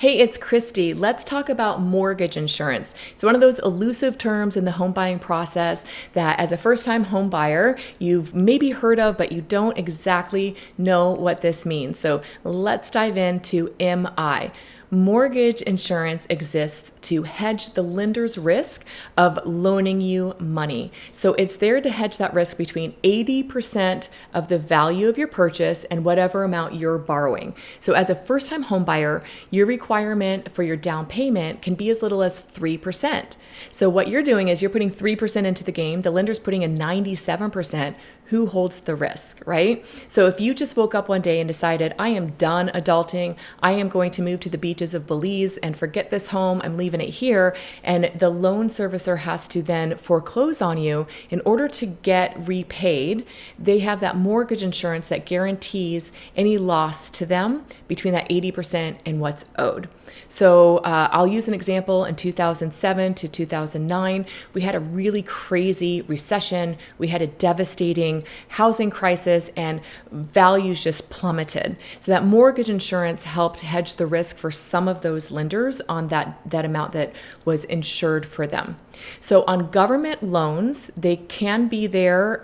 Hey, it's Kristi. Let's talk about mortgage insurance. It's one of those elusive terms in the home buying process that as a first-time home buyer, you've maybe heard of, but you don't exactly know what this means. So let's dive into MI. Mortgage insurance exists to hedge the lender's risk of loaning you money. So it's there to hedge that risk between 80% of the value of your purchase and whatever amount you're borrowing. So as a first-time home buyer, your requirement for your down payment can be as little as 3%. So what you're doing is you're putting 3% into the game. The lender's putting in 97%. Who holds the risk, right? So if you just woke up one day and decided, I am done adulting, I am going to move to the beaches of Belize and forget this home, I'm leaving it here, and the loan servicer has to then foreclose on you, in order to get repaid, they have that mortgage insurance that guarantees any loss to them between that 80% and what's owed. So I'll use an example. In 2007 to 2009, we had a really crazy recession. We had a devastating housing crisis and values just plummeted. So that mortgage insurance helped hedge the risk for some of those lenders on that amount that was insured for them. So on government loans, they can be there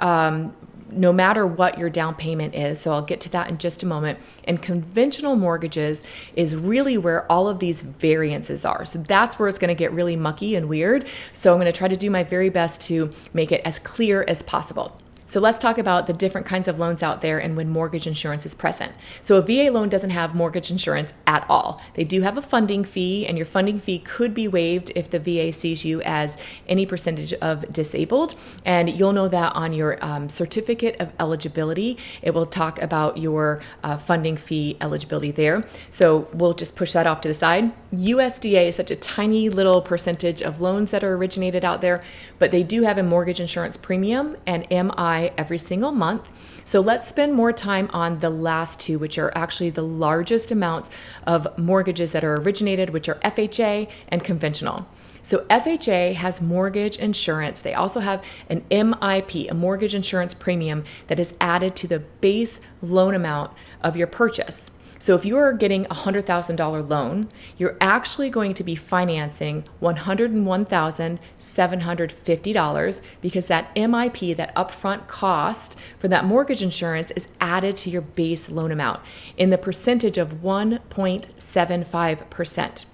no matter what your down payment is. So I'll get to that in just a moment. And conventional mortgages is really where all of these variances are. So that's where it's going to get really mucky and weird. So I'm going to try to do my very best to make it as clear as possible. So let's talk about the different kinds of loans out there and when mortgage insurance is present. So a VA loan doesn't have mortgage insurance at all. They do have a funding fee, and your funding fee could be waived if the VA sees you as any percentage of disabled. And you'll know that on your certificate of eligibility. It will talk about your funding fee eligibility there. So we'll just push that off to the side. USDA is such a tiny little percentage of loans that are originated out there, but they do have a mortgage insurance premium and MI every single month. So let's spend more time on the last two, which are actually the largest amounts of mortgages that are originated, which are FHA and conventional. So FHA has mortgage insurance. They also have an MIP, a mortgage insurance premium, that is added to the base loan amount of your purchase. So if you are getting a $100,000 loan, you're actually going to be financing $101,750 because that MIP, that upfront cost for that mortgage insurance, is added to your base loan amount in the percentage of 1.75%.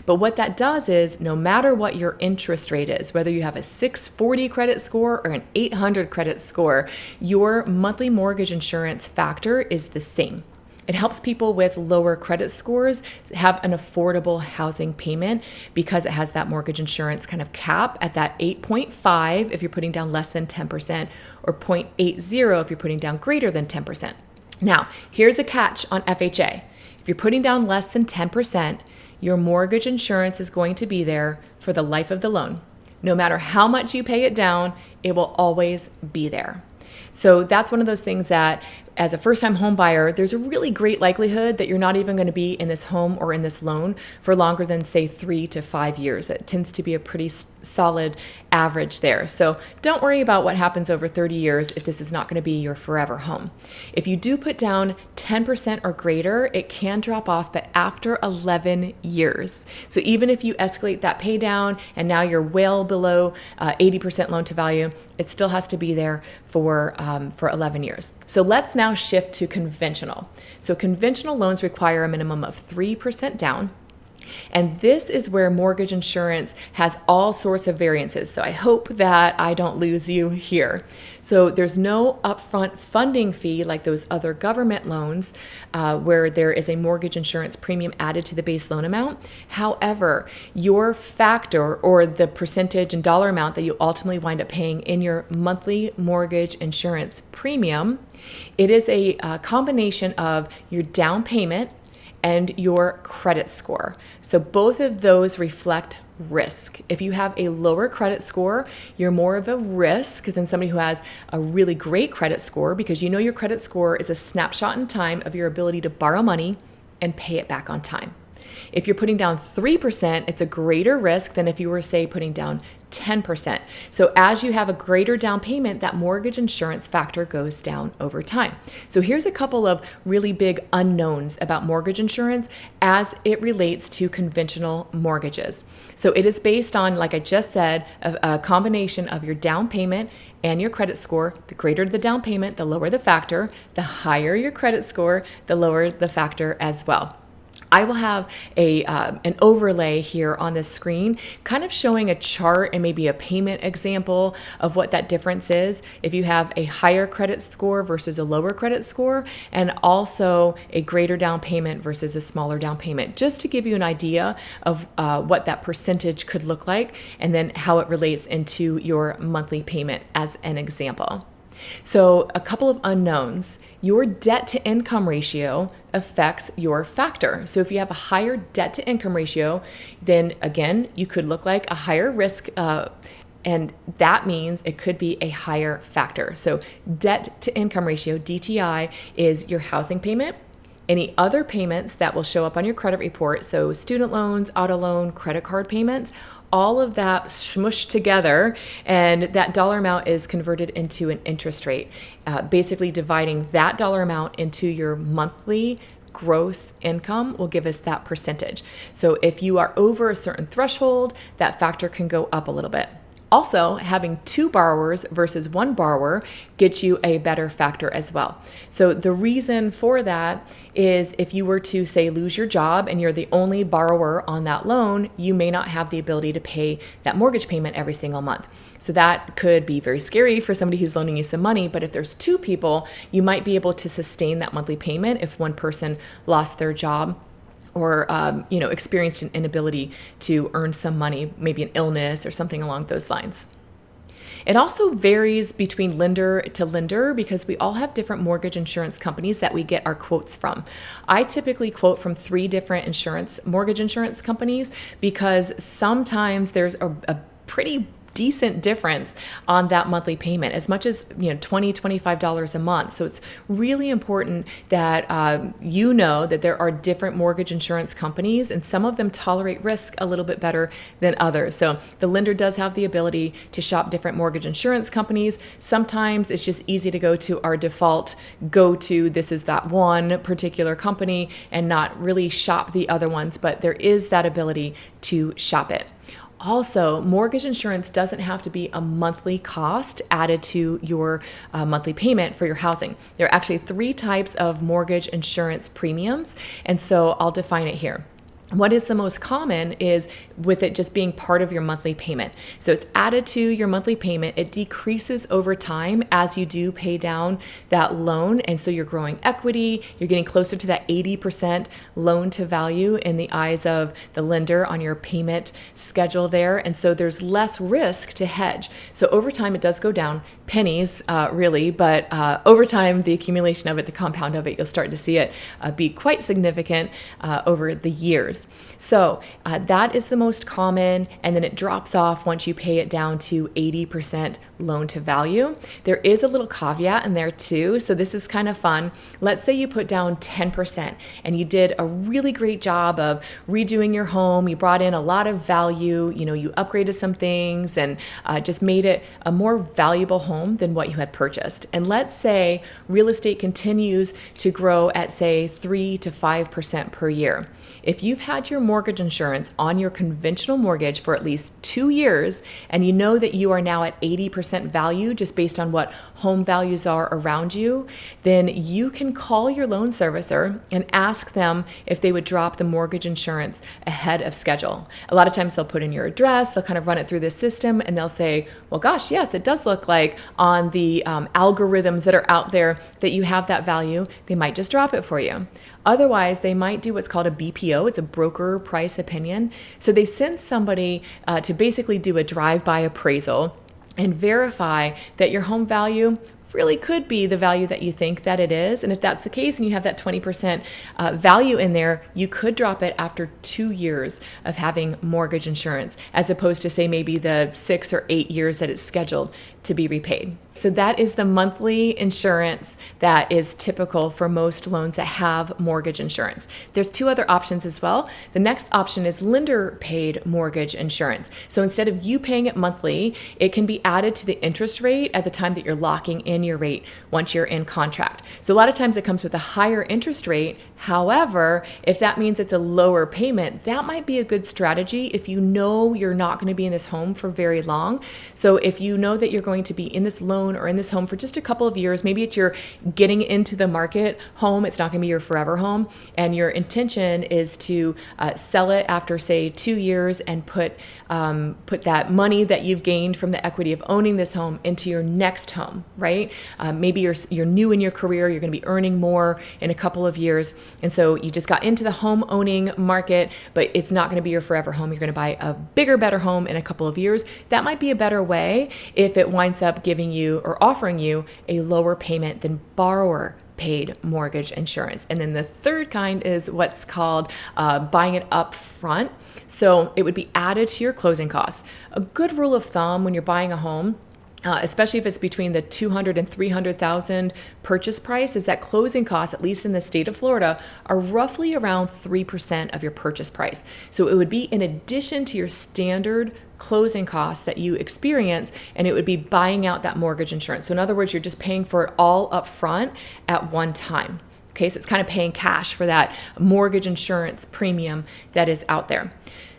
But what that does is, no matter what your interest rate is, whether you have a 640 credit score or an 800 credit score, your monthly mortgage insurance factor is the same. It helps people with lower credit scores have an affordable housing payment because it has that mortgage insurance kind of cap at that 8.5 if you're putting down less than 10%, or 0.80 if you're putting down greater than 10%. Now, here's a catch on FHA. If you're putting down less than 10%, your mortgage insurance is going to be there for the life of the loan. No matter how much you pay it down, it will always be there. So that's one of those things that, as a first-time home buyer, there's a really great likelihood that you're not even going to be in this home or in this loan for longer than, say, 3 to 5 years. It tends to be a pretty solid average there. So don't worry about what happens over 30 years if this is not going to be your forever home. If you do put down 10% or greater, it can drop off, but after 11 years. So even if you escalate that pay down and now you're well below 80% loan to value, it still has to be there for 11 years. So let's now shift to conventional. So conventional loans require a minimum of 3% down. And this is where mortgage insurance has all sorts of variances. So I hope that I don't lose you here. So there's no upfront funding fee like those other government loans where there is a mortgage insurance premium added to the base loan amount. However, your factor, or the percentage and dollar amount that you ultimately wind up paying in your monthly mortgage insurance premium, it is a combination of your down payment and your credit score. So both of those reflect risk. If you have a lower credit score, you're more of a risk than somebody who has a really great credit score, because you know your credit score is a snapshot in time of your ability to borrow money and pay it back on time. If you're putting down 3%, it's a greater risk than if you were, say, putting down 10%. So as you have a greater down payment, that mortgage insurance factor goes down over time. So here's a couple of really big unknowns about mortgage insurance as it relates to conventional mortgages. So it is based on, like I just said, a combination of your down payment and your credit score. The greater the down payment, the lower the factor. The higher your credit score, the lower the factor as well. I will have an overlay here on the screen kind of showing a chart and maybe a payment example of what that difference is if you have a higher credit score versus a lower credit score, and also a greater down payment versus a smaller down payment, just to give you an idea of what that percentage could look like and then how it relates into your monthly payment as an example. So a couple of unknowns. Your debt to income ratio affects your factor. So if you have a higher debt to income ratio, then again, you could look like a higher risk, and that means it could be a higher factor. So debt to income ratio, DTI, is your housing payment, any other payments that will show up on your credit report, so student loans, auto loan, credit card payments, all of that smushed together, and that dollar amount is converted into an interest rate, basically dividing that dollar amount into your monthly gross income will give us that percentage. So if you are over a certain threshold, that factor can go up a little bit. Also, having two borrowers versus one borrower gets you a better factor as well. So the reason for that is if you were to, say, lose your job and you're the only borrower on that loan, you may not have the ability to pay that mortgage payment every single month. So that could be very scary for somebody who's loaning you some money. But if there's two people, you might be able to sustain that monthly payment if one person lost their job or experienced an inability to earn some money, maybe an illness or something along those lines. It also varies between lender to lender because we all have different mortgage insurance companies that we get our quotes from. I typically quote from 3 different mortgage insurance companies because sometimes there's a pretty decent difference on that monthly payment, as much as $20, $25 a month. So it's really important that you know that there are different mortgage insurance companies, and some of them tolerate risk a little bit better than others. So the lender does have the ability to shop different mortgage insurance companies. Sometimes it's just easy to go to our default go-to, this is that one particular company, and not really shop the other ones, but there is that ability to shop it. Also, mortgage insurance doesn't have to be a monthly cost added to your monthly payment for your housing. There are actually 3 types of mortgage insurance premiums, and so I'll define it here. What is the most common is with it just being part of your monthly payment. So it's added to your monthly payment. It decreases over time as you do pay down that loan. And so you're growing equity. You're getting closer to that 80% loan to value in the eyes of the lender on your payment schedule there. And so there's less risk to hedge. So over time, it does go down pennies, really, but over time, the accumulation of it, the compound of it, you'll start to see it be quite significant over the years. So that is the most common, and then it drops off once you pay it down to 80% loan to value. There is a little caveat in there too, so this is kind of fun. Let's say you put down 10% and you did a really great job of redoing your home. You brought in a lot of value, you upgraded some things and just made it a more valuable home than what you had purchased. And let's say real estate continues to grow at, say, 3 to 5% per year. If you've had your mortgage insurance on your conventional mortgage for at least 2 years, and you know that you are now at 80% value just based on what home values are around you, then you can call your loan servicer and ask them if they would drop the mortgage insurance ahead of schedule. A lot of times they'll put in your address, they'll kind of run it through the system, and they'll say, well, gosh, yes, it does look like on the algorithms that are out there that you have that value. They might just drop it for you. Otherwise, they might do what's called a BPO. It's a broker price opinion. So they send somebody to basically do a drive-by appraisal and verify that your home value really could be the value that you think that it is. And if that's the case and you have that 20% value in there, you could drop it after 2 years of having mortgage insurance, as opposed to, say, maybe the 6 or 8 years that it's scheduled to be repaid. So that is the monthly insurance that is typical for most loans that have mortgage insurance. There's two other options as well. The next option is lender paid mortgage insurance. So instead of you paying it monthly, it can be added to the interest rate at the time that you're locking in your rate once you're in contract. So a lot of times it comes with a higher interest rate. However, if that means it's a lower payment, that might be a good strategy if you know you're not going to be in this home for very long. So if you know that you're going to be in this loan or in this home for just a couple of years, maybe it's your getting into the market home, it's not going to be your forever home, and your intention is to sell it after, say, 2 years and put that money that you've gained from the equity of owning this home into your next home, right? Maybe you're new in your career, you're going to be earning more in a couple of years, and so you just got into the home owning market, but it's not going to be your forever home. You're going to buy a bigger, better home in a couple of years. That might be a better way if it winds up giving you or offering you a lower payment than borrower paid mortgage insurance. And then the third kind is what's called buying it up front. So it would be added to your closing costs. A good rule of thumb when you're buying a home, especially if it's between the $200,000 and $300,000 purchase price, is that closing costs, at least in the state of Florida, are roughly around 3% of your purchase price. So it would be in addition to your standard closing costs that you experience, and it would be buying out that mortgage insurance. So in other words, you're just paying for it all up front at one time. Okay, so it's kind of paying cash for that mortgage insurance premium that is out there.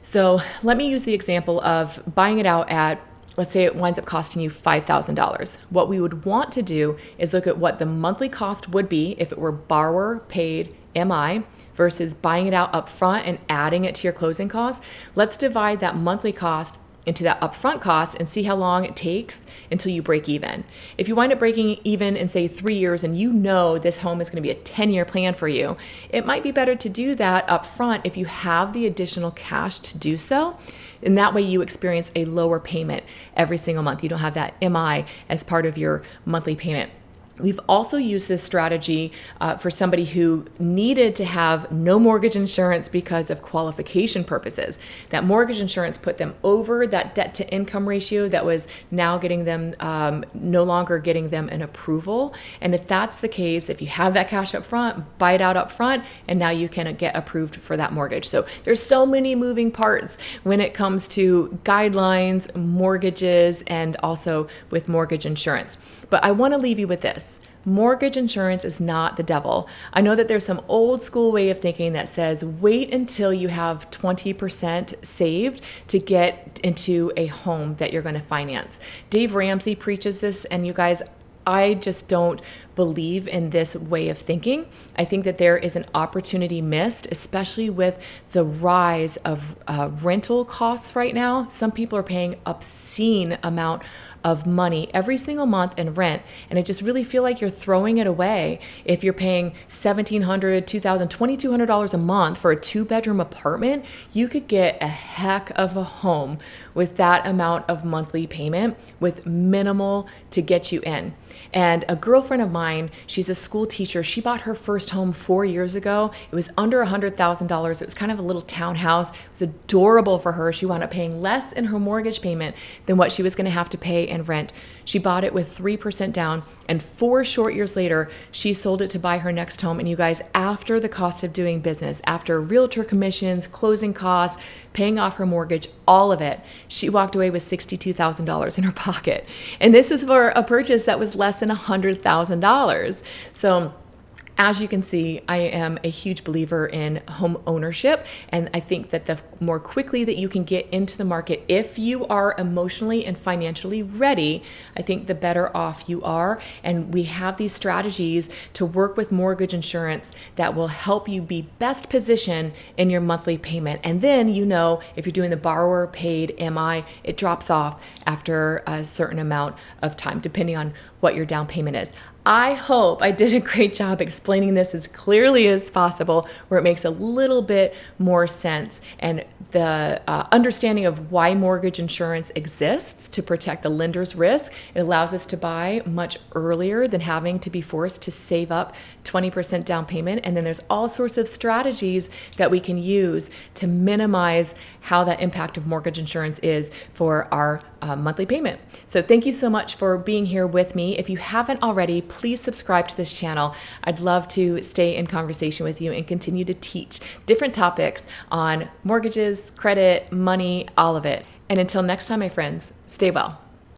So let me use the example of buying it out at, let's say it winds up costing you $5,000. What we would want to do is look at what the monthly cost would be if it were borrower paid MI versus buying it out up front and adding it to your closing costs. Let's divide that monthly cost into that upfront cost and see how long it takes until you break even. If you wind up breaking even in, say, 3 years, and you know this home is going to be a 10-year plan for you, it might be better to do that upfront if you have the additional cash to do so. And that way you experience a lower payment every single month. You don't have that MI as part of your monthly payment. We've also used this strategy for somebody who needed to have no mortgage insurance because of qualification purposes. That mortgage insurance put them over that debt to income ratio that was now getting them, no longer getting them an approval. And if that's the case, if you have that cash up front, buy it out up front, and now you can get approved for that mortgage. So there's so many moving parts when it comes to guidelines, mortgages, and also with mortgage insurance. But I want to leave you with this. Mortgage insurance is not the devil. I know that there's some old school way of thinking that says wait until you have 20% saved to get into a home that you're going to finance. Dave Ramsey preaches this, and you guys, I just don't believe in this way of thinking. I think that there is an opportunity missed, especially with the rise of rental costs right now. Some people are paying obscene amount of money every single month in rent, and I just really feel like you're throwing it away if you're paying $1,700, $2,000, $2,200 a month for a 2-bedroom apartment. You could get a heck of a home with that amount of monthly payment with minimal to get you in. And a girlfriend of mine, she's a school teacher. She bought her first home 4 years ago. It was under $100,000. It was kind of a little townhouse. It was adorable for her. She wound up paying less in her mortgage payment than what she was going to have to pay in rent. She bought it with 3% down, and 4 short years later, she sold it to buy her next home. And you guys, after the cost of doing business, after realtor commissions, closing costs, paying off her mortgage, all of it, she walked away with $62,000 in her pocket. And this was for a purchase that was less than $100,000. So as you can see, I am a huge believer in home ownership, and I think that the more quickly that you can get into the market, if you are emotionally and financially ready, I think the better off you are. And we have these strategies to work with mortgage insurance that will help you be best positioned in your monthly payment. And then, you know, if you're doing the borrower paid MI, it drops off after a certain amount of time, depending on what your down payment is. I hope I did a great job explaining this as clearly as possible, where it makes a little bit more sense, and the understanding of why mortgage insurance exists to protect the lender's risk. It allows us to buy much earlier than having to be forced to save up 20% down payment. And then there's all sorts of strategies that we can use to minimize how that impact of mortgage insurance is for our monthly payment. So thank you so much for being here with me. If you haven't already, please subscribe to this channel. I'd love to stay in conversation with you and continue to teach different topics on mortgages, credit, money, all of it. And until next time, my friends, stay well.